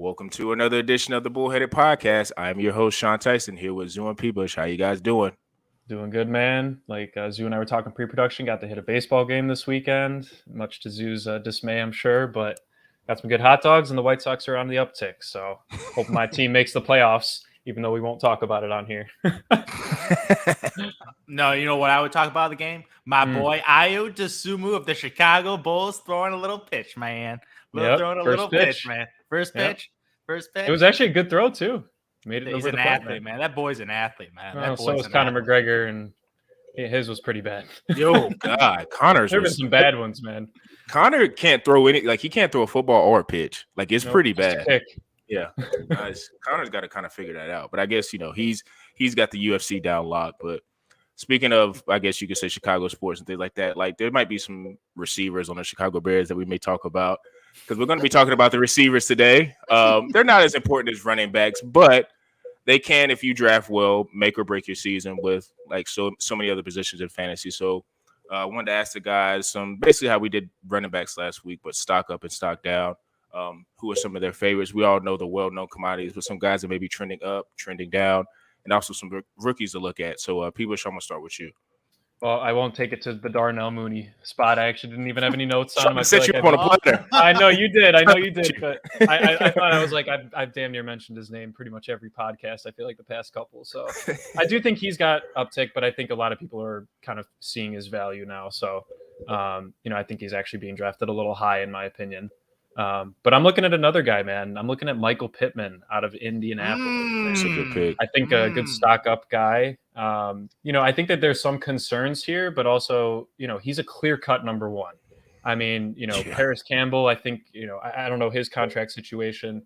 Welcome to another edition of the Bullheaded Podcast. I am your host, Sean Tyson, here with Zoo and P. Bush. How you guys doing? Doing good, man. Like Zoo and I were talking pre-production, got to hit a baseball game this weekend, much to Zoo's dismay, I'm sure, but got some good hot dogs, and the White Sox are on the uptick. So hope my team makes the playoffs, even though we won't talk about it on here. No, you know what I would talk about the game? My boy Ayo Dosunmu of the Chicago Bulls throwing a little pitch, man. Throwing a little pitch, man. First pitch. It was actually a good throw too. Made it He's over an the athlete, man. That boy's an athlete, man. So was Conor McGregor, and his was pretty bad. Yo, God, Conor's. There have been some bad ones, man. Conor can't throw he can't throw a football or a pitch. Like it's pretty bad. Yeah, Conor's got to kind of figure that out. But I guess he's got the UFC down locked. But speaking of, I guess you could say Chicago sports and things like that. Like there might be some receivers on the Chicago Bears that we may talk about because we're going to be talking about the receivers today. They're not as important as running backs, but they can, if you draft well, make or break your season with like so many other positions in fantasy. So I wanted to ask the guys basically how we did running backs last week, but stock up and stock down. Who are some of their favorites? We all know the well-known commodities, but some guys that may be trending up, trending down, and also some rookies to look at. So, P. Bush, I'm going to start with you. Well, I won't take it to the Darnell Mooney spot. I actually didn't even have any notes on him. I set you up on a platter. I know you did. But I thought I was like, I've damn near mentioned his name pretty much every podcast, I feel like the past couple. So I do think he's got uptick, but I think a lot of people are kind of seeing his value now. So, I think he's actually being drafted a little high in my opinion. But I'm looking at another guy, man. I'm looking at Michael Pittman out of Indianapolis. That's a good pick. I think a good stock up guy. I think that there's some concerns here, but also, he's a clear cut number one. I mean, Paris Campbell, I think, I don't know his contract situation.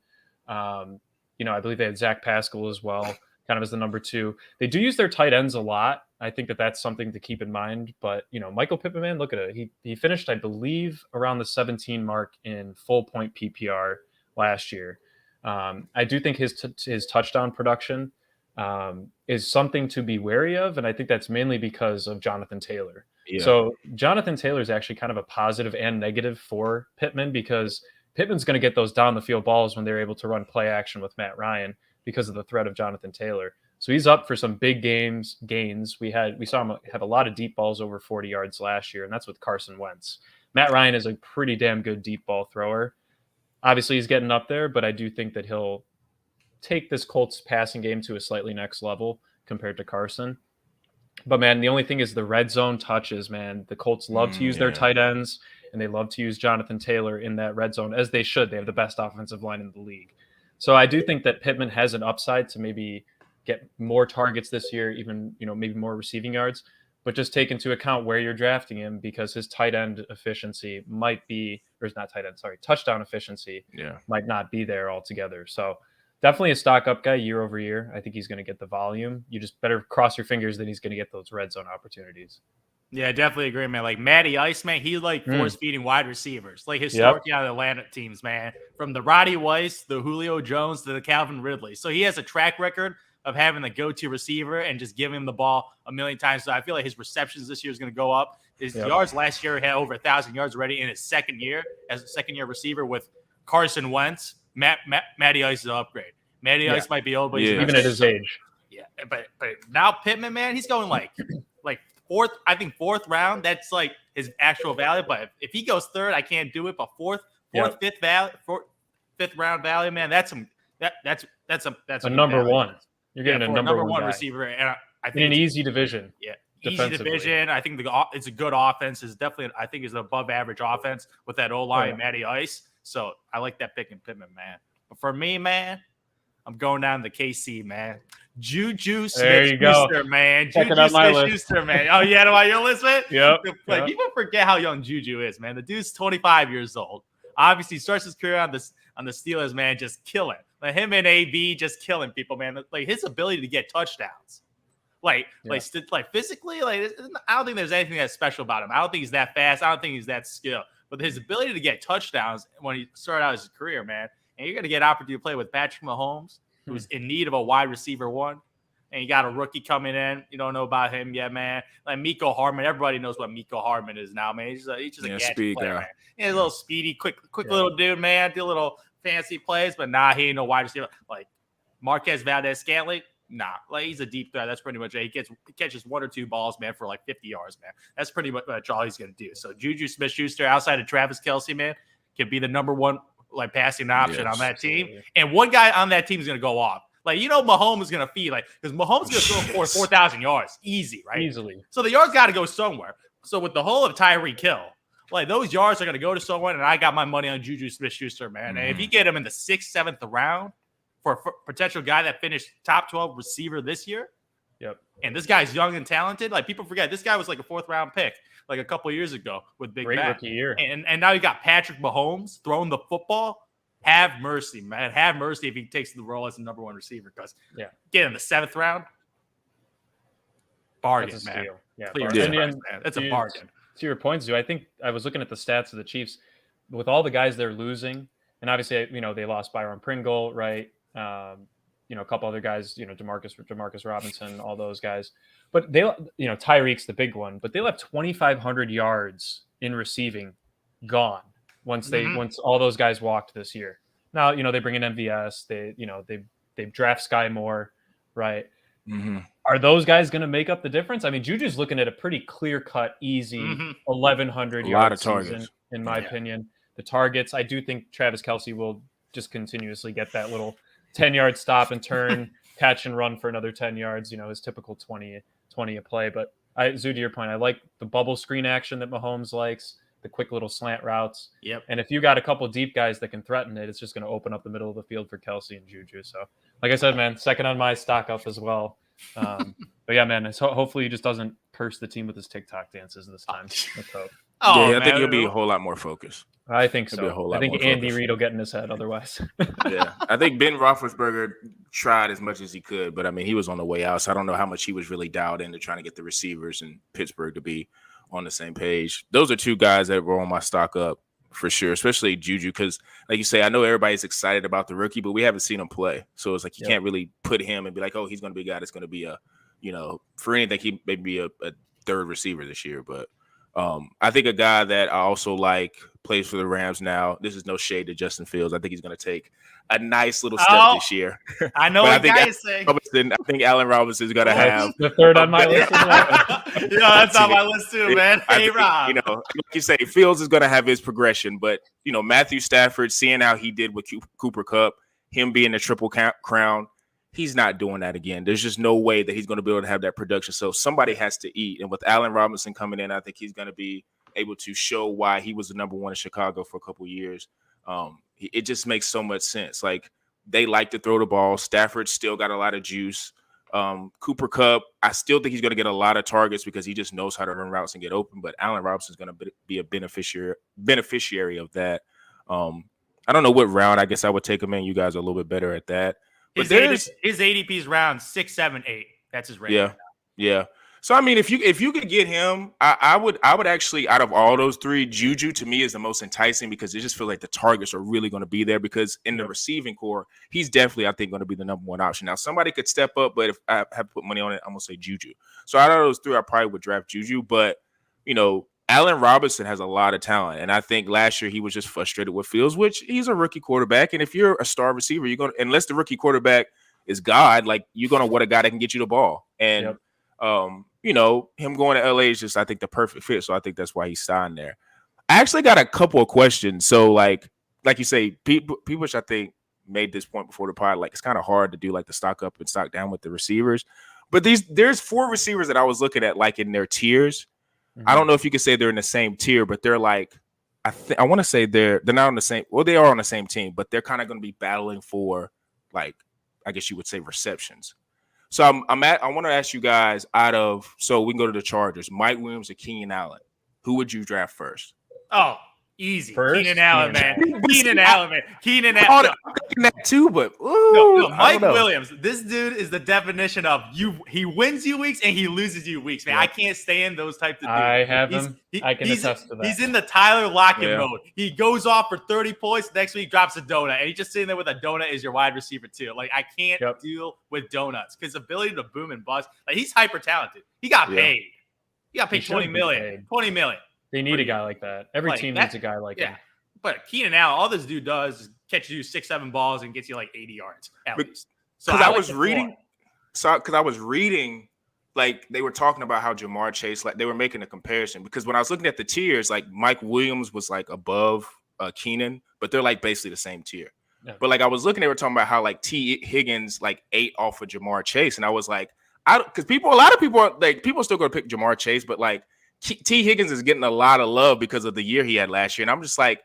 I believe they had Zach Pascal as well, kind of as the number two. They do use their tight ends a lot. I think that that's something to keep in mind. But, Michael Pittman, man, look at it. He finished, I believe, around the 17 mark in full point PPR last year. I do think his touchdown production is something to be wary of. And I think that's mainly because of Jonathan Taylor. Yeah. So Jonathan Taylor is actually kind of a positive and negative for Pittman because Pittman's going to get those down the field balls when they're able to run play action with Matt Ryan because of the threat of Jonathan Taylor. So he's up for some big gains. We saw him have a lot of deep balls over 40 yards last year, and that's with Carson Wentz. Matt Ryan is a pretty damn good deep ball thrower. Obviously, he's getting up there, but I do think that he'll take this Colts passing game to a slightly next level compared to Carson. But, man, the only thing is the red zone touches, man. The Colts love to use their tight ends, and they love to use Jonathan Taylor in that red zone, as they should. They have the best offensive line in the league. So I do think that Pittman has an upside to maybe get more targets this year, even, maybe more receiving yards, but just take into account where you're drafting him because his tight end efficiency touchdown efficiency might not be there altogether. So definitely a stock up guy year over year. I think he's going to get the volume. You just better cross your fingers that he's going to get those red zone opportunities. Yeah, I definitely agree, man. Like Matty Ice, man, he force feeding wide receivers, like historically on the Atlanta teams, man. From the Roddy Weiss, the Julio Jones, to the Calvin Ridley. So he has a track record of having the go-to receiver and just giving him the ball a million times. So I feel like his receptions this year is going to go up. His yards last year had over 1,000 yards already in his second year as a second-year receiver with Carson Wentz. Matty Ice is an upgrade. Matty Ice might be old, but even at his age. Yeah, but now Pittman, man, he's going like fourth round. That's like his actual value. But if he goes third, I can't do it. But fifth round value, man, that's a number value. One. You're getting a number one receiver, and I think in an easy division. Yeah, easy division. I think it's a good offense. It's definitely, I think, is an above average offense with that O line and Matty Ice. So I like that pick in Pittman, man. But for me, man, I'm going down to KC, man. Juju Smith-Schuster, man. Juju Smith-Schuster, man. Oh, yeah, am I your list, man? Yep. People forget how young Juju is, man. The dude's 25 years old. Obviously, starts his career on the Steelers, man, just killing. Like him and AB just killing people, man. Like his ability to get touchdowns, like physically, I don't think there's anything that's special about him. I don't think he's that fast. I don't think he's that skilled. But his ability to get touchdowns when he started out his career, man, and you're gonna get an opportunity to play with Patrick Mahomes, who's in need of a wide receiver one, and you got a rookie coming in. You don't know about him yet, man. Like Mecole Hardman, everybody knows what Mecole Hardman is now, man. He's just a gadget speed player, guy. man. He's a little speedy, quick little dude, man. Do a little fancy plays, but nah, he ain't no wide receiver. Like Marquez Valdez-Scantling, nah, like he's a deep threat. That's pretty much it. He catches 1 or 2 balls, man, for like 50 yards, man. That's pretty much all he's gonna do. So Juju Smith-Schuster, outside of Travis Kelce, man, can be the number one like passing option on that team. And one guy on that team is gonna go off. Like, Mahomes is going to feed, like, because Mahomes is going to throw for 4,000 yards. Easy, right? Easily. So the yards got to go somewhere. So with the whole of Tyreek Hill, like, those yards are going to go to someone, and I got my money on Juju Smith-Schuster, man. And if you get him in the 6th, 7th round for a potential guy that finished top 12 receiver this year, and this guy's young and talented, like, people forget, this guy was like a 4th-round pick, like, a couple years ago with Big Great Mac. rookie year. And now you got Patrick Mahomes throwing the football. Have mercy, man. Have mercy if he takes the role as the number 1 receiver. Because get in the 7th round, bargain, that's a man. steal. Yeah, man. That's a bargain. To your points, I think I was looking at the stats of the Chiefs with all the guys they're losing, and obviously, they lost Byron Pringle, right? A couple other guys, Demarcus Robinson, all those guys. But they, Tyreek's the big one, but they left 2,500 yards in receiving gone. Once all those guys walked this year. Now, they bring in MVS. They draft Sky Moore, right? Mm-hmm. Are those guys going to make up the difference? I mean, Juju's looking at a pretty clear-cut, easy 1,100 yard season, in my opinion. The targets, I do think Travis Kelce will just continuously get that little 10-yard stop and turn, catch and run for another 10 yards, his typical 20 a play. But Zoo, to your point, I like the bubble screen action that Mahomes likes. The quick little slant routes. Yep. And if you got a couple deep guys that can threaten it, it's just going to open up the middle of the field for Kelce and Juju. So, like I said, man, second on my stock up as well. But yeah, man, hopefully he just doesn't curse the team with his TikTok dances this time. Let's hope. I think he'll be a whole lot more focused. I think so. I think Andy Reid will get in his head otherwise. I think Ben Roethlisberger tried as much as he could, but I mean, he was on the way out. So I don't know how much he was really dialed into trying to get the receivers in Pittsburgh to be on the same page. Those are 2 guys that were on my stock up for sure, especially Juju, because like you say, I know everybody's excited about the rookie, but we haven't seen him play. So it's like you can't really put him and be like, oh, he's going to be a guy that's going to be a, for anything, he may be a 3rd receiver this year. But I think a guy that I also like plays for the Rams now. This is no shade to Justin Fields. I think he's going to take a nice little step this year. I know what guy is saying. I think Allen Robinson is going to have the 3rd on my list. That's on my list too, man. Hey, Rob. Like you say, Fields is going to have his progression, but Matthew Stafford, seeing how he did with Cooper Kupp, him being the triple crown, he's not doing that again. There's just no way that he's going to be able to have that production. So somebody has to eat. And with Allen Robinson coming in, I think he's going to be able to show why he was the number 1 in Chicago for a couple of years. It just makes so much sense. Like, they like to throw the ball. Stafford still got a lot of juice. Cooper Kupp, I still think he's going to get a lot of targets because he just knows how to run routes and get open. But Allen Robinson's going to be a beneficiary of that. I don't know what round I guess I would take him in. You guys are a little bit better at that. But his ADP's round 6, 7, 8. That's his range. Yeah. So I mean, if you could get him, I would actually, out of all those 3, Juju to me is the most enticing because it just feels like the targets are really going to be there because in the receiving core, he's definitely, I think, going to be the number 1 option. Now, somebody could step up, but if I have to put money on it, I'm going to say Juju. So out of those 3, I probably would draft Juju, but Allen Robinson has a lot of talent, and I think last year he was just frustrated with Fields, which he's a rookie quarterback, and if you're a star receiver, you're going to, unless the rookie quarterback is God, like you're going to want a guy that can get you the ball, and him going to LA is just, I think, the perfect fit. So I think that's why he's signed there. I actually got a couple of questions. So like you say, people which I think made this point before the pod, like it's kind of hard to do like the stock up and stock down with the receivers. But there's 4 receivers that I was looking at like in their tiers. Mm-hmm. I don't know if you could say they're in the same tier, but they're like, I want to say they're not on the same. Well, they are on the same team, but they're kind of going to be battling for, like, I guess you would say, receptions. So I want to ask you guys so we can go to the Chargers, Mike Williams or Keenan Allen. Who would you draft first? Oh, easy. First? Keenan Allen, man. Keenan Allen, man. Keenan Allen. I'm thinking that too, but Mike Williams. This dude is the definition of he wins you weeks and he loses you weeks, man. Yeah. I can't stand those types of dudes. I have him. I can attest to that. He's in the Tyler Lockett mode. He goes off for 30 points. Next week, drops a donut. And he's just sitting there with a donut as your wide receiver, too. Like, I can't deal with donuts because ability to boom and bust. Like, he's hyper talented. He got paid. He got paid $20 million. $20 million. They need a guy like that. Every team needs a guy like him. But Keenan Allen, all this dude does is catches you 6-7 balls and gets you like 80 yards at least. Because I was reading, like they were talking about how Jamar Chase, like they were making a comparison. Because when I was looking at the tiers, like Mike Williams was like above Keenan, but they're like basically the same tier. Yeah. But like I was looking, they were talking about how like T Higgins like ate off of Jamar Chase, and I was like, because a lot of people are like people are still going to pick Jamar Chase, but like T Higgins is getting a lot of love because of the year he had last year, and I'm just like,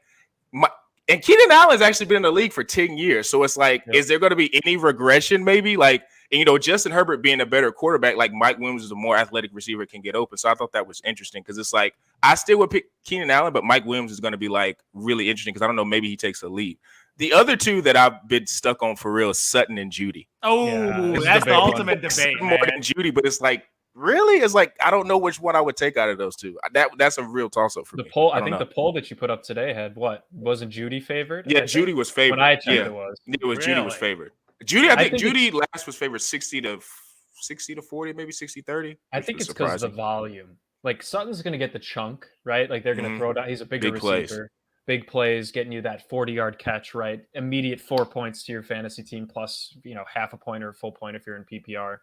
and Keenan Allen's actually been in the league for 10 years, so it's like, is there going to be any regression? Maybe like, and, you know, Justin Herbert being a better quarterback, like Mike Williams is a more athletic receiver, can get open. So I thought that was interesting because it's like I still would pick Keenan Allen, but Mike Williams is going to be like really interesting because I don't know, maybe he takes a lead. The other two that I've been stuck on for real is Sutton and Judy. Oh, that's the ultimate debate, more than Judy, but it's like, really? It's like I don't know which one I would take out of those two. That's a real toss-up for me. I think the poll that you put up today had what? Wasn't Judy favored? Yeah, Judy was favored. When I checked, it was. It was Judy was favored. Judy, I think Judy last was favored 60 to 40, maybe 60-30. I think it's because of the volume. Like Sutton's going to get the chunk, right? Like they're going to throw down. He's a bigger receiver. Big plays, getting you that 40-yard catch, right? Immediate 4 points to your fantasy team, plus, you know, half a point or a full point if you're in PPR.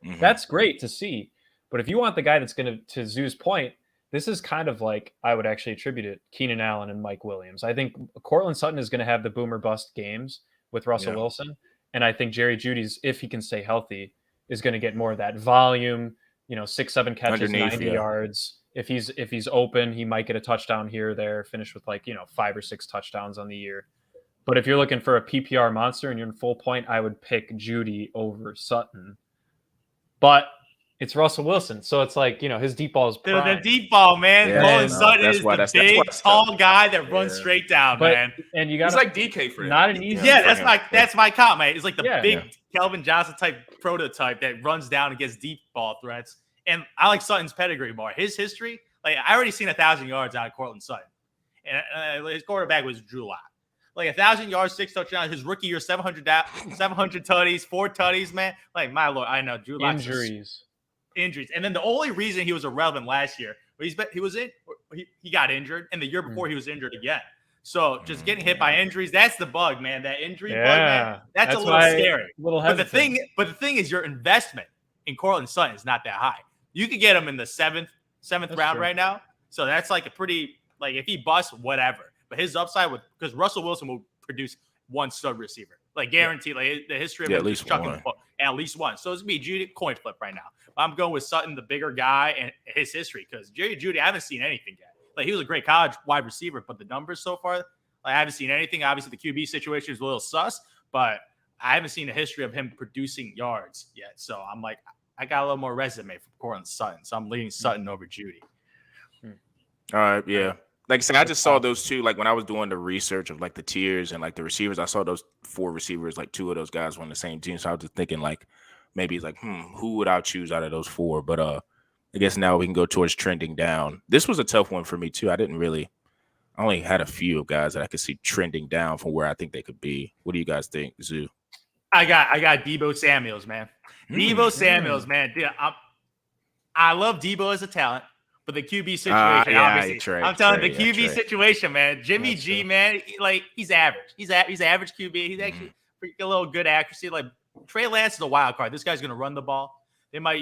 Mm-hmm. That's great to see. But if you want the guy that's going to Zoo's point, this is kind of like I would actually attribute it Keenan Allen and Mike Williams. I think Cortland Sutton is going to have the boomer bust games with Russell Wilson. And I think Jerry Jeudy's, if he can stay healthy, is going to get more of that volume, you know, 6-7 catches, 90 yards. If he's open, he might get a touchdown here or there, finish with like, you know, 5 or 6 touchdowns on the year. But if you're looking for a PPR monster and you're in full point, I would pick Jeudy over Sutton. But it's Russell Wilson, so it's like, you know, his deep ball is prime. Dude, the deep ball, man. Cortland Sutton is the big, tall guy that runs straight down, man. And you got it's like DK for him. Not an easy. Yeah, that's my comp, man. It's like the big Kelvin Johnson type prototype that runs down and gets deep ball threats. And I like Sutton's pedigree more. His history, like I already seen 1,000 yards out of Cortland Sutton, and his quarterback was Drew Lock. Like 1,000 yards, 6 touchdowns. His rookie year, 700 tutties, 4 tutties, man. Like my lord, I know Drew Lock injuries, and then the only reason he was irrelevant last year, he got injured, and the year before he was injured again. So just getting hit by injuries, that's the bug, man. That injury bug, man, that's a little scary. But the thing is, your investment in Cortland Sutton is not that high. You could get him in the seventh round right now. So that's like a pretty, like if he busts, whatever. But his upside because Russell Wilson will produce one stud receiver, like guaranteed. Like the history of him just chucking the ball, at least one. So it's gonna be Jeudy coin flip right now. I'm going with Sutton, the bigger guy, and his history because Jerry Jeudy, I haven't seen anything yet. Like he was a great college wide receiver, but the numbers so far, like I haven't seen anything. Obviously, the QB situation is a little sus, but I haven't seen a history of him producing yards yet. So I'm like, I got a little more resume from Cortland Sutton, so I'm leaning Sutton over Jeudy. All right, yeah. Like I said, I just saw those two. Like when I was doing the research of like the tiers and like the receivers, I saw those 4 receivers. Like 2 of those guys were on the same team, so I was just thinking like maybe it's like, who would I choose out of those 4? But I guess now we can go towards trending down. This was a tough one for me too. I only had a few guys that I could see trending down from where I think they could be. What do you guys think, Zoo? I got Deebo Samuels, man. Deebo Samuels, man. Dude, I love Deebo as a talent, but the QB situation, obviously. I'm telling you, the QB situation, man. Jimmy G, man, he's average. He's average QB. He's actually a little good accuracy. Like Trey Lance is a wild card. This guy's going to run the ball. They might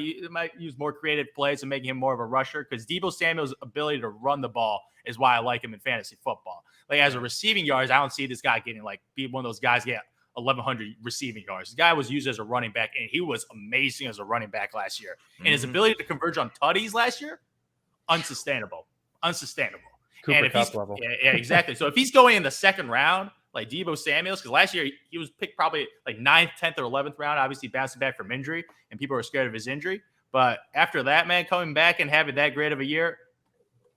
use more creative plays and make him more of a rusher because Deebo Samuel's ability to run the ball is why I like him in fantasy football. Like as a receiving yards, I don't see this guy getting be one of those guys get 1,100 receiving yards. This guy was used as a running back, and he was amazing as a running back last year. And his ability to converge on tutties last year, unsustainable. Cooper Cup level. Yeah, exactly. So if he's going in the second round, like Deebo Samuels, because last year he was picked probably like 9th, 10th, or 11th round, obviously bouncing back from injury, and people were scared of his injury. But after that, man, coming back and having that great of a year,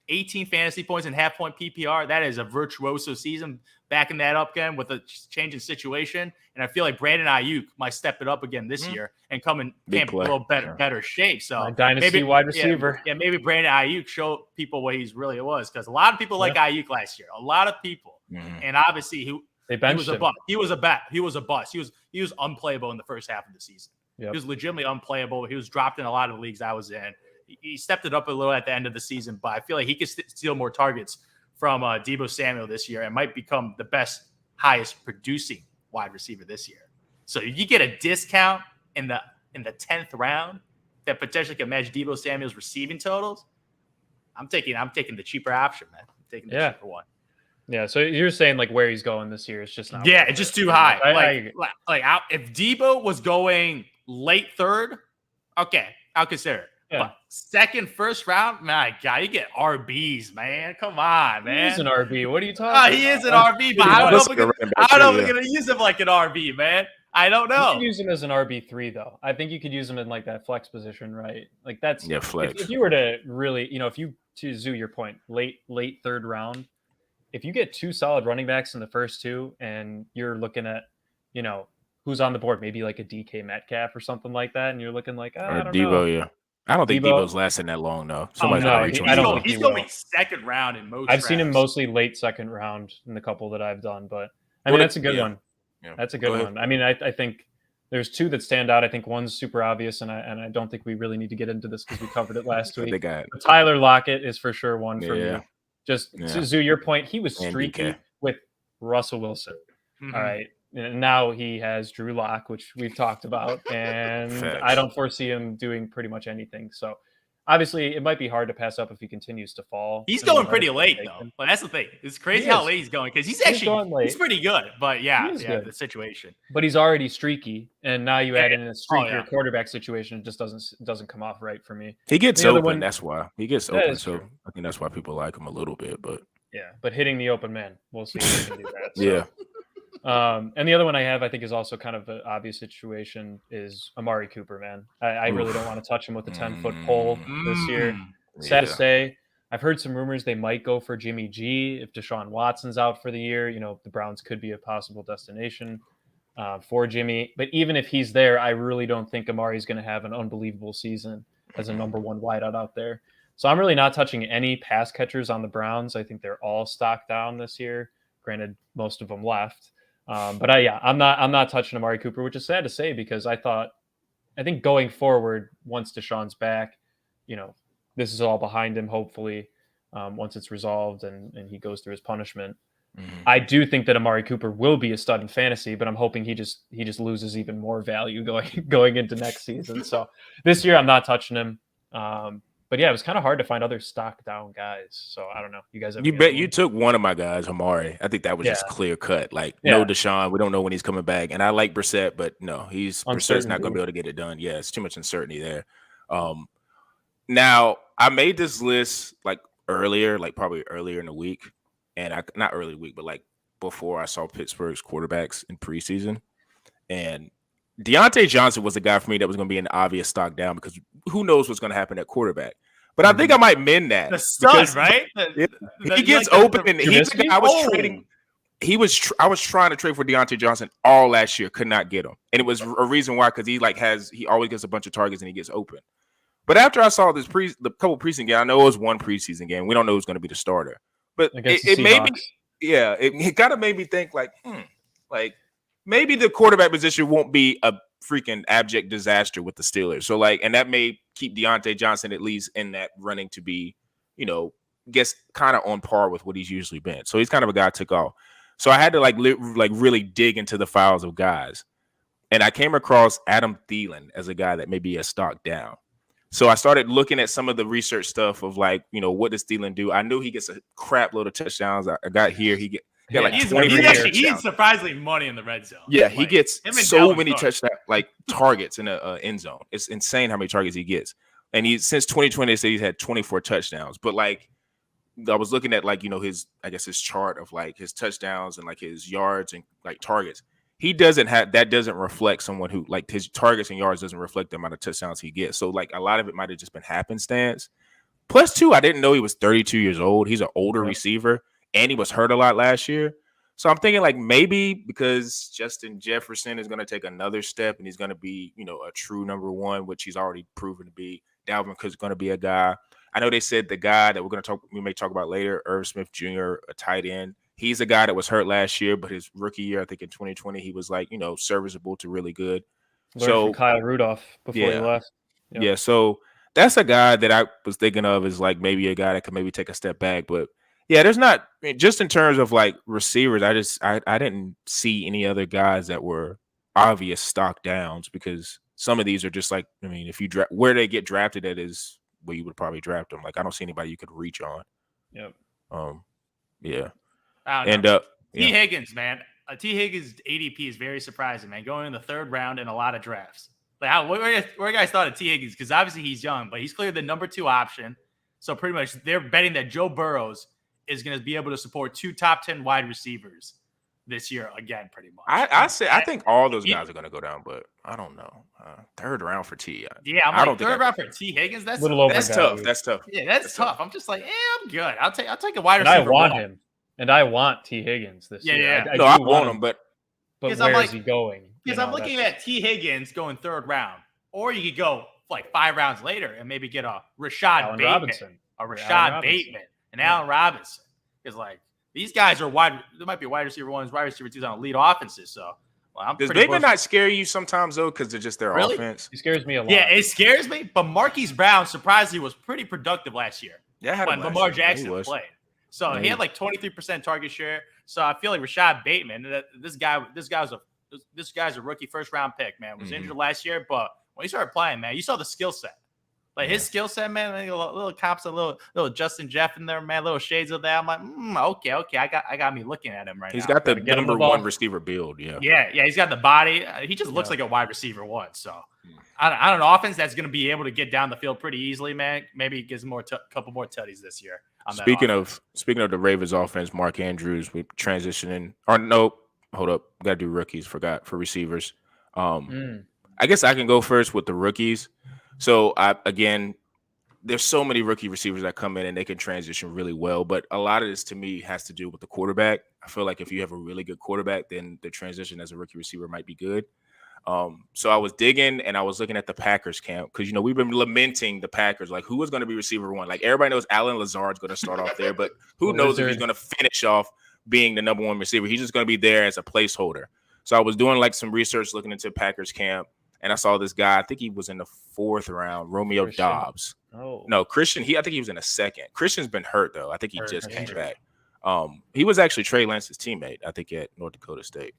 18 fantasy points and half-point PPR, that is a virtuoso season, backing that up again with a change in situation. And I feel like Brandon Ayuk might step it up again this year and come in camp a little better shape. So dynasty wide receiver. Yeah, maybe Brandon Ayuk show people what he's really was, because a lot of people like Ayuk last year. A lot of people. And obviously he was a bust. He was a bust. He was unplayable in the first half of the season. He was legitimately unplayable. He was dropped in a lot of leagues I was in. He stepped it up a little at the end of the season, but I feel like he could steal more targets from Deebo Samuel this year and might become the best highest producing wide receiver this year. So you get a discount in the 10th round that potentially can match Deebo Samuel's receiving totals. I'm taking the cheaper option, man. I'm taking the cheaper one. Yeah, so you're saying like where he's going this year is just not. Yeah, it's just too high. I if Deebo was going late third, okay, I'll consider it. Yeah. But second, first round, my God, you get RBs, man. Come on, man. He's an RB. What are you talking about? He is an RB, but I don't know if we're going to use him like an RB, man. I don't know. You can use him as an RB3, though. I think you could use him in like that flex position, right? Like that's flex. If you were to really, if you, to Zoo, your point, late third round, if you get 2 solid running backs in the first 2 and you're looking at, who's on the board, maybe like a DK Metcalf or something like that, and you're looking like, I don't know. Deebo, yeah. I don't think Deebo's lasting that long, though. He's going second round in most. I've seen him mostly late second round in the couple that I've done, but I mean that's a good one. Yeah. That's a good one. I mean, I think there's 2 that stand out. I think one's super obvious, and I don't think we really need to get into this because we covered it last week. Tyler Lockett is for sure one for me. Just to Zoo, your point, he was streaky with Russell Wilson. Mm-hmm. All right. And now he has Drew Lock, which we've talked about, and I don't foresee him doing pretty much anything. So obviously it might be hard to pass up if he continues to fall. He's going pretty late though. But that's the thing. It's crazy how late he's going because he's pretty good. But the situation. But he's already streaky, and now you add in a streakier quarterback situation, it just doesn't come off right for me. He gets open. That's why he gets open. So I think that's why people like him a little bit. But but hitting the open man, we'll see if he can do that. So. And the other one I have, I think, is also kind of an obvious situation is Amari Cooper, man. I really don't want to touch him with a 10-foot pole this year. Sad to say, I've heard some rumors they might go for Jimmy G if Deshaun Watson's out for the year. The Browns could be a possible destination for Jimmy. But even if he's there, I really don't think Amari's going to have an unbelievable season as a number 1 wideout out there. So I'm really not touching any pass catchers on the Browns. I think they're all stocked down this year. Granted, most of them left. But I'm not touching Amari Cooper, which is sad to say because I think going forward, once Deshaun's back, this is all behind him. Hopefully, once it's resolved and he goes through his punishment, I do think that Amari Cooper will be a stud in fantasy. But I'm hoping he just loses even more value going into next season. So this year I'm not touching him. But it was kind of hard to find other stock down guys. So I don't know. You guys, you took one of my guys, Amari. I think that was just clear cut. Like no Deshaun, we don't know when he's coming back. And I like Brissett, but no, Brissett's not going to be able to get it done. Yeah, it's too much uncertainty there. Now I made this list like earlier, like probably earlier in the week, and not early week, but like before I saw Pittsburgh's quarterbacks in preseason, and Deontay Johnson was the guy for me that was going to be an obvious stock down because who knows what's going to happen at quarterback. But I think I might mend that. The stud, right? He gets open, and I was trying to trade for Deontay Johnson all last year, could not get him, and it was a reason why because he always gets a bunch of targets and he gets open. But after I saw the couple preseason games, I know it was one preseason game. We don't know who's going to be the starter, but it made me, it kind of made me think like maybe the quarterback position won't be a freaking abject disaster with the Steelers. So and that may keep Deontay Johnson at least in that running to be, guess kind of on par with what he's usually been. So he's kind of a guy I took off. So I had to really dig into the files of guys. And I came across Adam Thielen as a guy that may be a stock down. So I started looking at some of the research stuff of what does Thielen do? I knew he gets a crap load of touchdowns. I got here. He he's surprisingly money in the red zone. Yeah, he gets so many touchdown targets in the end zone. It's insane how many targets he gets. And since 2020, they said he's had 24 touchdowns. But I was looking at his chart of his touchdowns and his yards and targets. He doesn't reflect someone who his targets and yards doesn't reflect the amount of touchdowns he gets. So a lot of it might have just been happenstance. Plus, too, I didn't know he was 32 years old. He's an older receiver. And he was hurt a lot last year. So I'm thinking maybe because Justin Jefferson is going to take another step and he's going to be, a true number 1, which he's already proven to be. Dalvin Cook's going to be a guy. I know they said the guy that we may talk about later, Irv Smith Jr., a tight end. He's a guy that was hurt last year, but his rookie year, I think in 2020, he was serviceable to really good. Learned from Kyle Rudolph before he left. Yep. Yeah. So that's a guy that I was thinking of as maybe a guy that could maybe take a step back, but Yeah, there's not just in terms of like receivers. I didn't see any other guys that were obvious stock downs because some of these are just like if you where they get drafted at is where you would probably draft them. Like I don't see anybody you could reach on. Yep. Yeah. I don't know. T. Yeah. Higgins, man. T. Higgins ADP is very surprising, man. Going in the third round in a lot of drafts. Like where guys thought of T. Higgins? Because obviously he's young, but he's clearly the number 2 option. So pretty much they're betting that Joe Burrows is going to be able to support 2 top 10 wide receivers this year again, pretty much. I think all those guys are going to go down, but I don't know. Third round for T. Yeah, I don't third round for T. Higgins. That's tough. That's tough. Yeah, that's tough. I'm just like, I'm good. I'll take a wide receiver. I want him, and I want T. Higgins this year. Yeah. I want him, but where is he going? Because I'm looking at T. Higgins going third round, or you could go like 5 rounds later and maybe get a Rashad Bateman, and Allen Robinson. Because like these guys are there might be wide receiver 1s, wide receiver 2s on elite offenses. So does Bateman not scare you sometimes though? Because they're just their offense. He scares me a lot. Yeah, it scares me. But Marquise Brown surprisingly was pretty productive last year. Yeah, when Lamar Jackson played. So he had like 23% target share. So I feel like Rashad Bateman, this guy's a rookie first round pick, man. Was injured last year, but when he started playing, man, you saw the skill set. Like his skill set, man, a little cops, a little Justin Jeff in there, man, little shades of that. I'm like, okay, I got me looking at him right now. He's got the number 1 receiver build, yeah. He's got the body. He just looks like a wide receiver 1. So I don't know, offense that's going to be able to get down the field pretty easily, man. Maybe he gives couple more tutties this year. Speaking of the Ravens offense, Mark Andrews, we transitioning. Or nope, hold up, got to do rookies. Forgot for receivers. I guess I can go first with the rookies. So there's so many rookie receivers that come in and they can transition really well, but a lot of this to me has to do with the quarterback. I feel like if you have a really good quarterback, then the transition as a rookie receiver might be good. So I was digging and I was looking at the Packers camp because we've been lamenting the Packers, like who is going to be receiver 1. Like everybody knows Allen Lazard's going to start off there, but who knows if he's going to finish off being the number 1 receiver. He's just going to be there as a placeholder. So I was doing like some research looking into Packers camp. And I saw this guy, I think he was in the 4th round, Romeo Doubs. Oh. No, Christian, I think he was in the 2nd. Christian's been hurt, though. I think he just came back. He was actually Trey Lance's teammate, I think, at North Dakota State.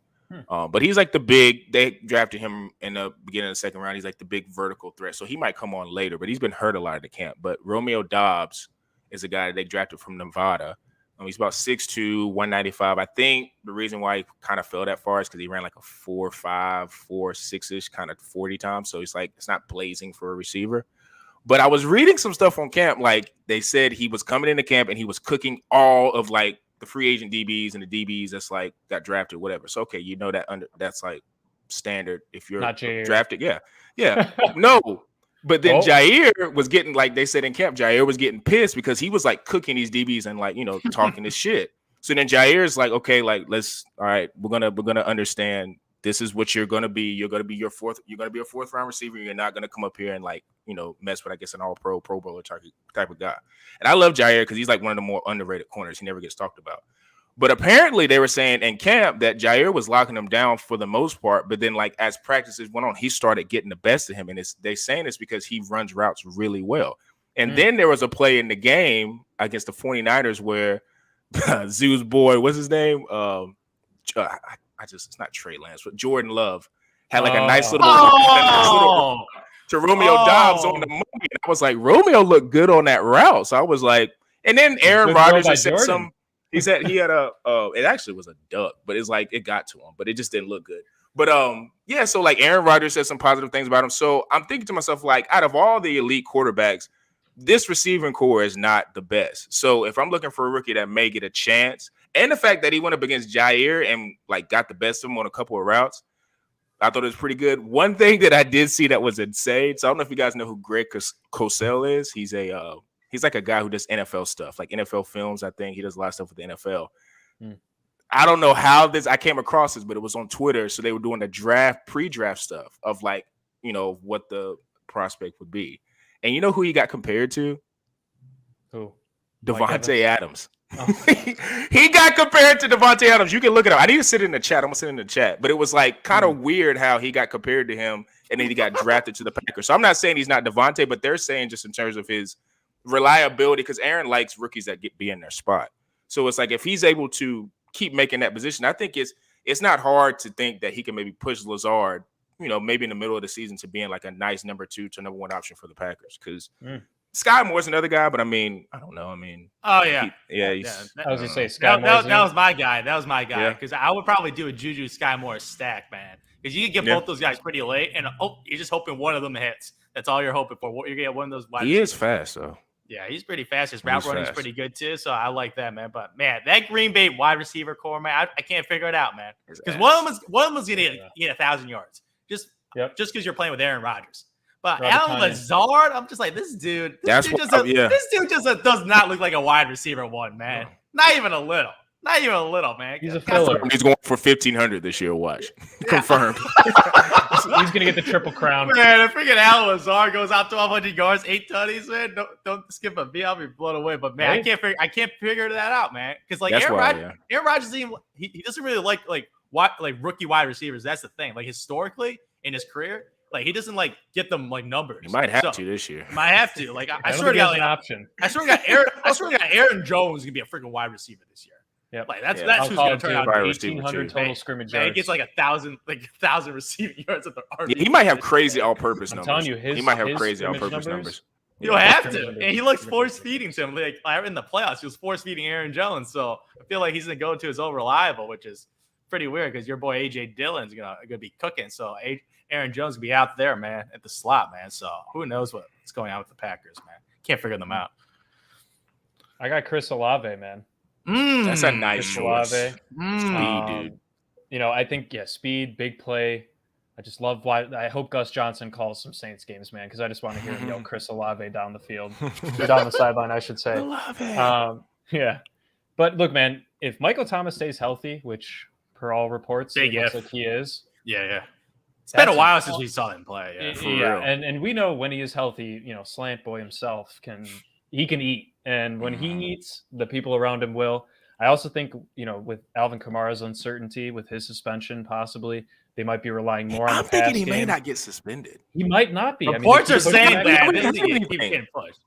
But he's like they drafted him in the beginning of the 2nd round. He's like the big vertical threat. So he might come on later, but he's been hurt a lot of the camp. But Romeo Doubs is a guy that they drafted from Nevada. He's about 6'2", 195. I think the reason why he kind of fell that far is because he ran like a 4.5, 4.6-ish kind of 40 times. So it's not blazing for a receiver. But I was reading some stuff on camp. Like they said he was coming into camp and he was cooking all of like the free agent DBs and the DBs that's like got drafted, whatever. So, okay, that's like standard if you're not drafted. Yeah. No. But then Jair was getting, like they said in camp, Jair was getting pissed because he was like cooking these DBs and like, talking this shit. So then Jair's like, okay, like all right, we're gonna understand this is what you're gonna be. You're gonna be a 4th round receiver. You're not gonna come up here and like, mess with, I guess, an all pro bowler type of guy. And I love Jair because he's like one of the more underrated corners. He never gets talked about. But apparently they were saying in camp that Jair was locking him down for the most part. But then like as practices went on, he started getting the best of him. And they saying it's because he runs routes really well. And then there was a play in the game against the 49ers where Zoo's boy, what's his name? It's not Trey Lance, but Jordan Love had like a nice little to Romeo Doubs on the money. And I was like, Romeo looked good on that route. So I was like, and then Aaron Rodgers had said some. He said he had it actually was a duck, but it's like it got to him, but it just didn't look good. But so like Aaron Rodgers said some positive things about him. So I'm thinking to myself, like, out of all the elite quarterbacks, this receiving core is not the best. So if I'm looking for a rookie that may get a chance, and the fact that he went up against Jair and like got the best of him on a couple of routes, I thought it was pretty good. One thing that I did see that was insane. So I don't know if you guys know who Greg Cosell is. He's like a guy who does NFL stuff, like NFL films. I think he does a lot of stuff with the NFL. I don't know how I came across this, but it was on Twitter. So they were doing the pre-draft stuff of like, what the prospect would be. And you know who he got compared to? Who? Devontae Adams. Oh. He got compared to Devontae Adams. You can look it up. I need to sit in the chat. I'm going to sit in the chat. But it was like kind of weird how he got compared to him and then he got drafted to the Packers. So I'm not saying he's not Devontae, but they're saying just in terms of his reliability, because Aaron likes rookies that be in their spot. So it's like if he's able to keep making that position, I think it's not hard to think that he can maybe push Lazard, maybe in the middle of the season to being like a nice number 2 to number 1 option for the Packers. Because Sky Moore's another guy, but I don't know. Oh yeah, I was gonna say Sky Moore. That was my guy. That was my guy because I would probably do a Juju Sky Moore stack, man. Because you can get both those guys pretty late, and you're just hoping one of them hits. That's all you're hoping for. You're gonna get one of those. He is fast though. Yeah, he's pretty fast. His route running is pretty good too, so I like that, man. But man, that Green Bay wide receiver core, man, I can't figure it out, man. Because one of them is gonna get 1,000 yards, just because you're playing with Aaron Rodgers. But Alan Lazard, I'm just like, this dude just does not look like a wide receiver one, man. No. Not even a little, man. He's a filler. He's going for 1,500 this year. Watch, confirmed. He's gonna get the triple crown. Man, if freaking Alan Lazard goes out 1,200 yards, 8 tutties, man. Don't skip a beat. I'll be blown away. But man, I can't figure that out, man. Because like Aaron Rodgers, he doesn't really like rookie wide receivers. That's the thing. Like historically in his career. Like he doesn't get them numbers. He might have to this year. Might have to. Like I swear to God, an option. I swear to God, Aaron Jones is gonna be a freaking wide receiver this year. Yeah, like that's who's gonna turn out 1,800 total scrimmage yards. He gets 1,000 receiving yards at the RB. Yeah, he might have crazy all-purpose numbers. I'm telling you, he might have crazy all-purpose numbers. You'll have to, and he looks force feeding to him. Like in the playoffs, he was force feeding Aaron Jones. So I feel like he's gonna go to his own reliable, which is pretty weird because your boy AJ Dillon's gonna be cooking. So Aaron Jones will be out there, man, at the slot, man. So who knows what's going on with the Packers, man? Can't figure them out. I got Chris Olave, man. That's a nice choice. Speed, dude. I think speed, big play. I just love I hope Gus Johnson calls some Saints games, man, because I just want to hear him yell Chris Olave down the field, or down the sideline, I should say. Olave. Yeah, but look, man, if Michael Thomas stays healthy, which per all reports it looks like he is. Yeah. It's been a while since we saw him play. Yeah, and we know when he is healthy, Slant Boy himself can eat, and when he eats, the people around him will. I also think with Alvin Kamara's uncertainty with his suspension, possibly they might be relying more on the pass game. I'm thinking he may not get suspended. He might not be. Reports are saying that he's getting pushed.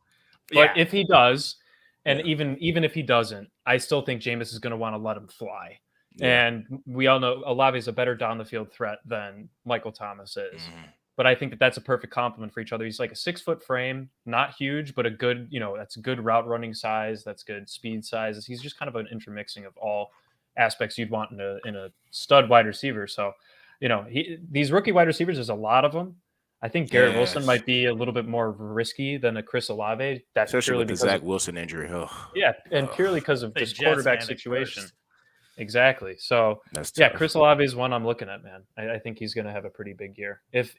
But if he does, and even if he doesn't, I still think Jameis is going to want to let him fly. Yeah. And we all know Olave is a better down the field threat than Michael Thomas is. But I think that's a perfect complement for each other. He's like a 6-foot frame, not huge, but a good, that's good route running size. That's good speed size. He's just kind of an intermixing of all aspects you'd want in a stud wide receiver. So, these rookie wide receivers, there's a lot of them. I think Garrett Wilson might be a little bit more risky than a Chris Olave. That's especially with the Zach Wilson injury. Yeah, and purely because of this quarterback situation. Exactly. So, Chris Olave is one I'm looking at, man. I think he's going to have a pretty big year if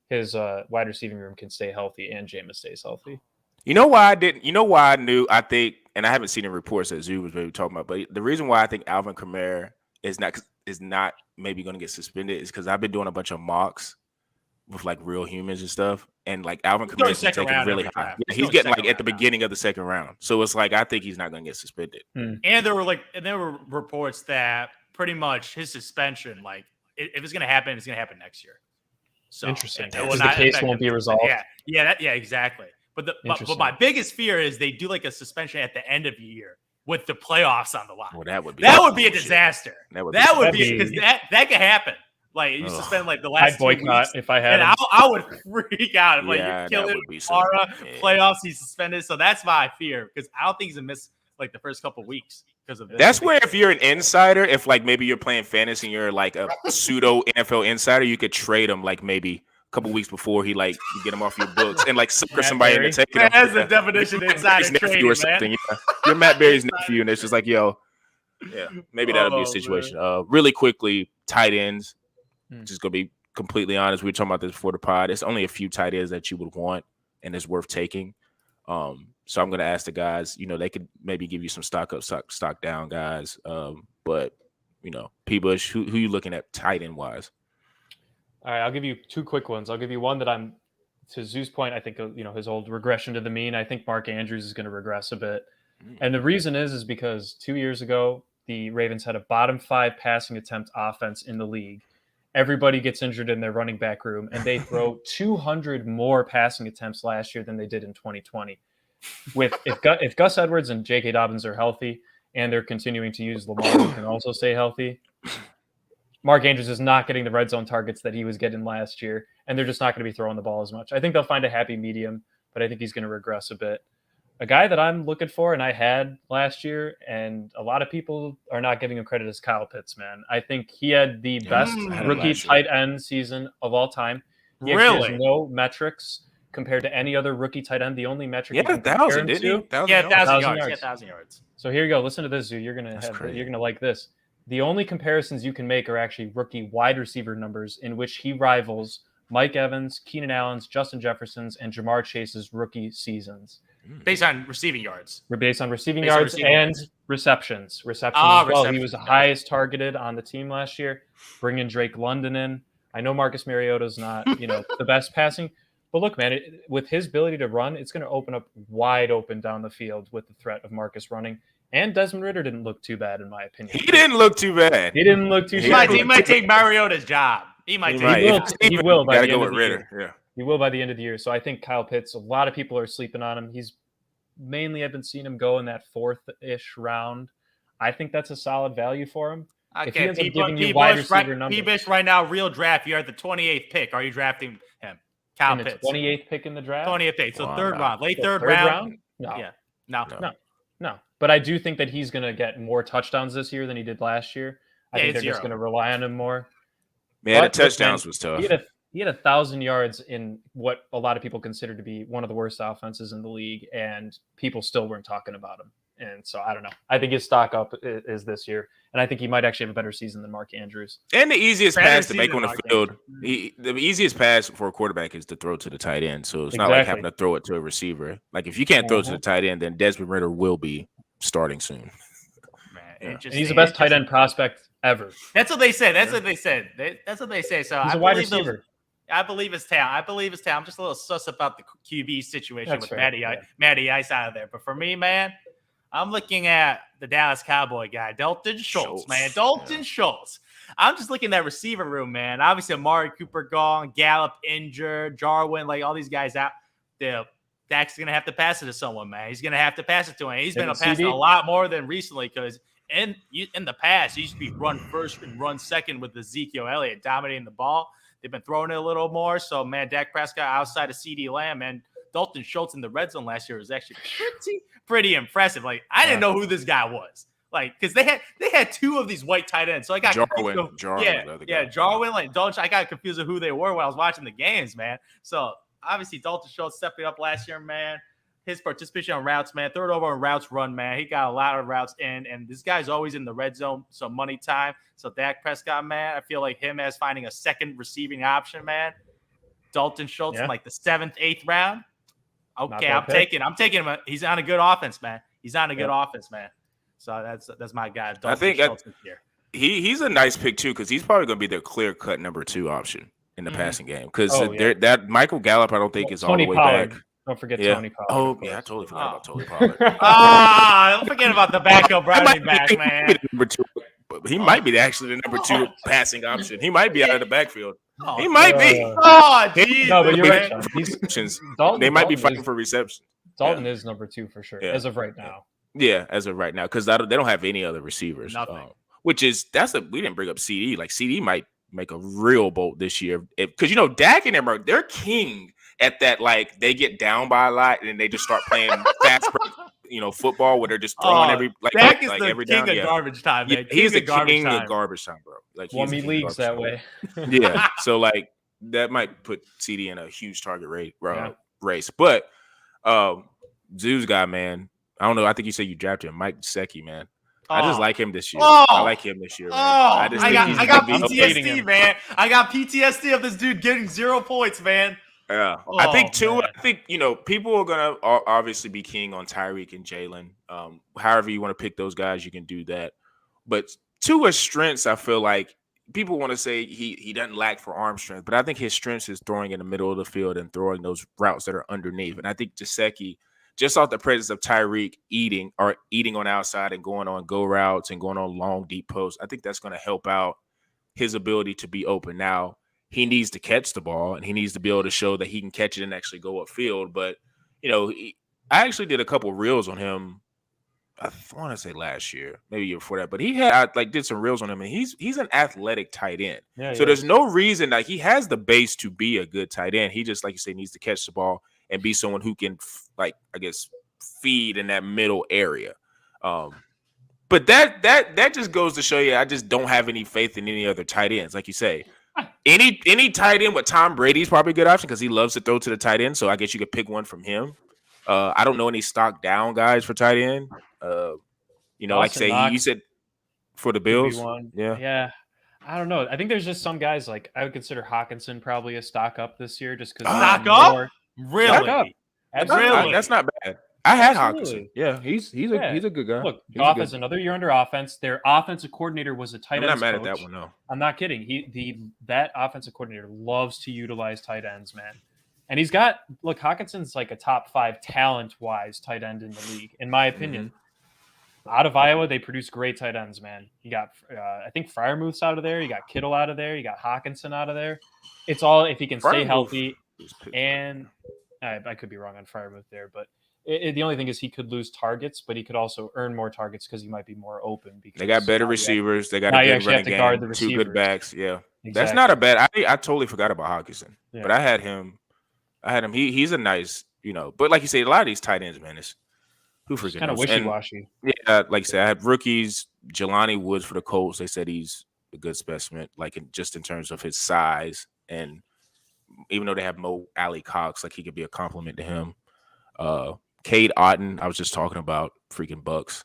his wide receiving room can stay healthy and Jameis stays healthy. You know why I didn't? You know why I knew? I think, and I haven't seen the reports that Zoo was maybe talking about, but the reason why I think Alvin Kamara is not maybe going to get suspended is because I've been doing a bunch of mocks with real humans and stuff, and Alvin Kamara is taking really high. Yeah, he's getting at the beginning of the second round, so it's I think he's not going to get suspended. And there were reports that pretty much his suspension, if it's going to happen, it's going to happen next year. So interesting. The case won't be resolved. Yeah, exactly. But my biggest fear is they do a suspension at the end of the year with the playoffs on the line. Well, that would be a disaster. That would be because that could happen. You suspend the last I'd boycott if I had. And I would freak out if you kill him. Playoffs, he's suspended. So that's my fear because I don't think he's gonna miss the first couple of weeks because of this. That's where if you're an insider, if maybe you're playing fantasy and you're a pseudo NFL insider, you could trade him maybe a couple weeks before you get him off your books and sucker somebody into taking him. That's the definition of insider trading, or something. Man. Yeah. You're Matt Berry's nephew, and it's just maybe that'll be a situation. Really quickly, tight ends. Just gonna be completely honest. We were talking about this before the pod. It's only a few tight ends that you would want, and it's worth taking. So I'm gonna ask the guys. They could maybe give you some stock up, stock down guys. But P. Bush, who you looking at tight end wise? All right, I'll give you two quick ones. I'll give you one that I'm to Zoo's point. I think his old regression to the mean. I think Mark Andrews is going to regress a bit, and the reason is because 2 years ago the Ravens had a bottom 5 passing attempt offense in the league. Everybody gets injured in their running back room, and they throw 200 more passing attempts last year than they did in 2020. If Gus Edwards and J.K. Dobbins are healthy, and they're continuing to use Lamar, who can also stay healthy, Mark Andrews is not getting the red zone targets that he was getting last year, and they're just not going to be throwing the ball as much. I think they'll find a happy medium, but I think he's going to regress a bit. A guy that I'm looking for, and I had last year, and a lot of people are not giving him credit, is Kyle Pitts, man. I think he had the best rookie tight end season of all time. He actually has no metrics compared to any other rookie tight end. The only metric he had 1,000, didn't he? 1,000 yards. Yeah, 1,000 yards. So here you go. Listen to this, dude. You're gonna like this. The only comparisons you can make are actually rookie wide receiver numbers, in which he rivals Mike Evans, Keenan Allen's, Justin Jefferson's, and Jamar Chase's rookie seasons. Based on receiving yards. Based on receiving yards and receptions. Receptions as well. He was the highest targeted on the team last year. Bringing Drake London in. I know Marcus Mariota's not, the best passing. But look, man, with his ability to run, it's going to open up wide open down the field with the threat of Marcus running. And Desmond Ridder didn't look too bad, in my opinion. He didn't look too bad. He didn't look too bad. He might take Mariota's job. He will by the end of the year. Yeah. He will by the end of the year. So I think Kyle Pitts, a lot of people are sleeping on him. I've been seeing him go in that 4th-ish round. I think that's a solid value for him. Okay, P-Bush right now, real draft. You're at the 28th pick. Are you drafting him? Kyle Pitts. 28th pick in the draft? 28th pick. So third round. Late third round? No. Yeah. No. But I do think that he's going to get more touchdowns this year than he did last year. I think they're just going to rely on him more. Man, the touchdowns was tough. He had 1,000 yards in what a lot of people consider to be one of the worst offenses in the league, and people still weren't talking about him. And so I don't know. I think his stock up is this year, and I think he might actually have a better season than Mark Andrews. And the easiest pass to make on the field, the easiest pass for a quarterback is to throw to the tight end. So it's not like having to throw it to a receiver. Like if you can't throw it to the tight end, then Desmond Ridder will be starting soon. And he's the best tight end prospect ever. That's what they said. That's what they said. That's what they say. So he's a wide receiver. I believe his talent. I'm just a little sus about the QB situation with Matty Ice out of there. But for me, man, I'm looking at the Dallas Cowboy guy, Dalton Schultz, man. Dalton Schultz. I'm just looking at that receiver room, man. Obviously, Amari Cooper gone, Gallup injured, Jarwin, like all these guys out. Dak's going to have to pass it to someone, man. He's going to have to pass it to him. He's been passing a lot more than recently because in the past, he used to be run first and run second with Ezekiel Elliott dominating the ball. They've been throwing it a little more. So, man, Dak Prescott outside of CeeDee Lamb and Dalton Schultz in the red zone last year was actually pretty impressive. Like, I didn't know who this guy was. Like, because they had 2 of these white tight ends. So I got Jarwin. Jarwin. Like, I got confused with who they were when I was watching the games, man. So, obviously, Dalton Schultz stepping up last year, man. His participation on routes, man. Third over on routes run, man. He got a lot of routes in, and this guy's always in the red zone, so money time. So Dak Prescott, man, I feel like him as finding a second receiving option, man. Dalton Schultz in like the 7th, 8th round. Okay, I'm taking him. He's on a good offense, man. So that's my guy. Dalton Schultz this year. He's a nice pick too because he's probably going to be their clear cut number 2 option in the passing game because that Michael Gallup I don't think is all the way back. Don't forget Tony Pollard. Oh, yeah, I totally forgot about Tony Pollard. Don't forget about the backup running back, man. Number 2, but he might be actually the number 2 passing option. He might be out of the backfield. He might be. Geez. No, but you're right. They might be fighting for reception. Dalton is number 2 for sure, as of right now. Yeah, as of right now, because they don't have any other receivers. Nothing. We didn't bring up CD. Like CD might make a real bolt this year because Dak and them they're king at that. Like they get down by a lot and then they just start playing fast, football where they're just throwing Dak is the king of garbage time. Man. He's the king of garbage time, bro. Like won me leagues that way. Yeah, so like that might put CD in a huge target race. But Zoo's guy, man. I don't know. I think you said you drafted him, Mike Gesicki, man. I just like him this year. I like him this year, man. I got PTSD, man. I got PTSD of this dude getting 0 points, man. Yeah. I think people are gonna obviously be king on Tyreek and Jalen. However you want to pick those guys, you can do that. But to his strengths, I feel like people want to say he doesn't lack for arm strength, but I think his strengths is throwing in the middle of the field and throwing those routes that are underneath. And I think Gesicki, just off the presence of Tyreek eating on outside and going on go routes and going on long, deep posts, I think that's going to help out his ability to be open. Now, he needs to catch the ball and he needs to be able to show that he can catch it and actually go upfield. But, I actually did a couple reels on him I want to say last year, maybe year before that, but I did some reels on him, and he's an athletic tight end. Yeah, so there's no reason that he has the base to be a good tight end. He just, like you say, needs to catch the ball and be someone who can, feed in that middle area. But that just goes to show you, I just don't have any faith in any other tight ends. Like you say, any tight end with Tom Brady is probably a good option because he loves to throw to the tight end. So I guess you could pick one from him. I don't know any stock down guys for tight end. Like say you said for the Bills. Yeah. I don't know. I think there's just some guys like I would consider Hawkinson probably a stock up this year just because stock up. Really? Stock up. Really? That's not bad. I had Hawkinson. Yeah, he's a good guy. Look, Goff has another year under offense. Their offensive coordinator was a tight end. I'm not mad coach. at that one, though. I'm not kidding. That offensive coordinator loves to utilize tight ends, man. And Hawkinson's like a top 5 talent-wise tight end in the league, in my opinion. Out of Iowa, they produce great tight ends, man. You got, I think Freiermuth's out of there. You got Kittle out of there. You got Hawkinson out of there. It's all if he can stay healthy. And I could be wrong on Freiermuth there, but the only thing is he could lose targets, but he could also earn more targets because he might be more open. Because they got better receivers. They got a good running game. 2 good backs. Yeah, exactly. That's not a bad. I totally forgot about Hawkinson, but I had him. He's a nice, But like you say, a lot of these tight ends, man, is who freaking kind of wishy-washy. Yeah, like I said, I have rookies. Jelani Woods for the Colts. They said he's a good specimen, just in terms of his size, and even though they have Mo Alley Cox, he could be a compliment to him. Cade Otton, I was just talking about, freaking Bucks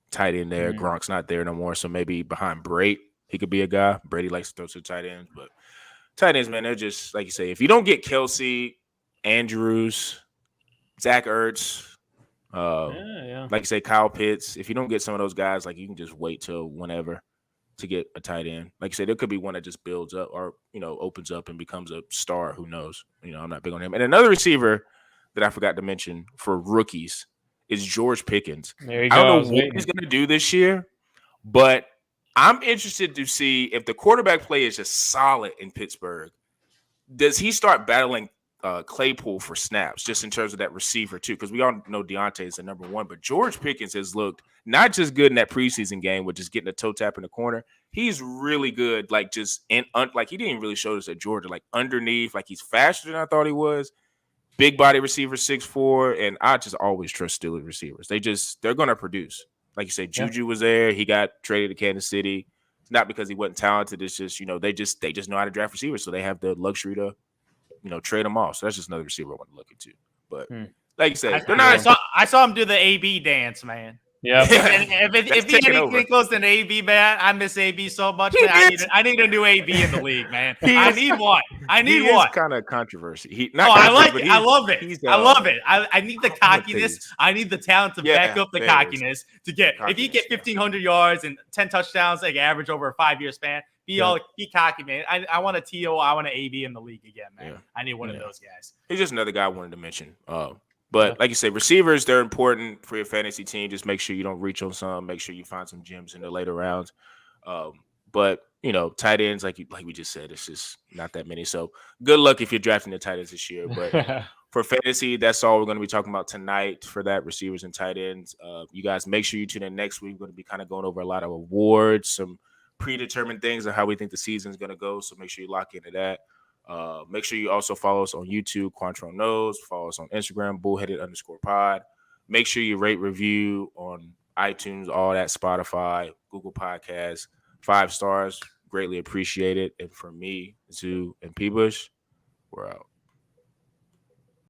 tight end there. Gronk's not there no more, so maybe behind Brady, he could be a guy. Brady likes to throw to tight ends, but tight ends, man, they're just like you say. If you don't get Kelsey, Andrews, Zach Ertz, like you say, Kyle Pitts, if you don't get some of those guys, you can just wait till whenever to get a tight end. Like you say, there could be one that just builds up or opens up and becomes a star. Who knows? I'm not big on him. And another receiver that I forgot to mention for rookies is George Pickens. There you go. I don't know what he's going to do this year, but I'm interested to see if the quarterback play is just solid in Pittsburgh. Does he start battling Claypool for snaps, just in terms of that receiver too? Because we all know Deontay is the number one, but George Pickens has looked not just good in that preseason game with just getting a toe tap in the corner. He's really good, he didn't even really show us at Georgia, underneath, he's faster than I thought he was. Big body receiver, 6'4", and I just always trust Steelers receivers. They're going to produce. Like you say, Juju was there. He got traded to Kansas City. It's not because he wasn't talented. It's just, they just know how to draft receivers, so they have the luxury to, trade them off. So that's just another receiver I want to look into. But like you said, I saw him do the AB dance, man. Yeah. if he anything close to an AB, man, I miss AB so much. Man. I need a new AB in the league, man. I need one. I need one. Kind of controversy. I like it. I love it. I love it. I need the cockiness. I need the talent to back up the cockiness to get. If you get 1,500 yards and 10 touchdowns, average over a 5-year span, be cocky, man. I want a TO. I want an AB in the league again, man. Yeah. I need one of those guys. He's just another guy I wanted to mention. But like you say, receivers, they're important for your fantasy team. Just make sure you don't reach on some. Make sure you find some gems in the later rounds. But, tight ends, like we just said, it's just not that many. So good luck if you're drafting the tight ends this year. But for fantasy, that's all we're going to be talking about tonight for that, receivers and tight ends. You guys make sure you tune in next week. We're going to be kind of going over a lot of awards, some predetermined things of how we think the season is going to go. So make sure you lock into that. Make sure you also follow us on YouTube, Quantrell Knows. Follow us on Instagram, bullheaded_pod. Make sure you rate, review on iTunes, all that, Spotify, Google Podcasts. 5 stars, greatly appreciate it. And for me, Zoo, and P. Bush, we're out.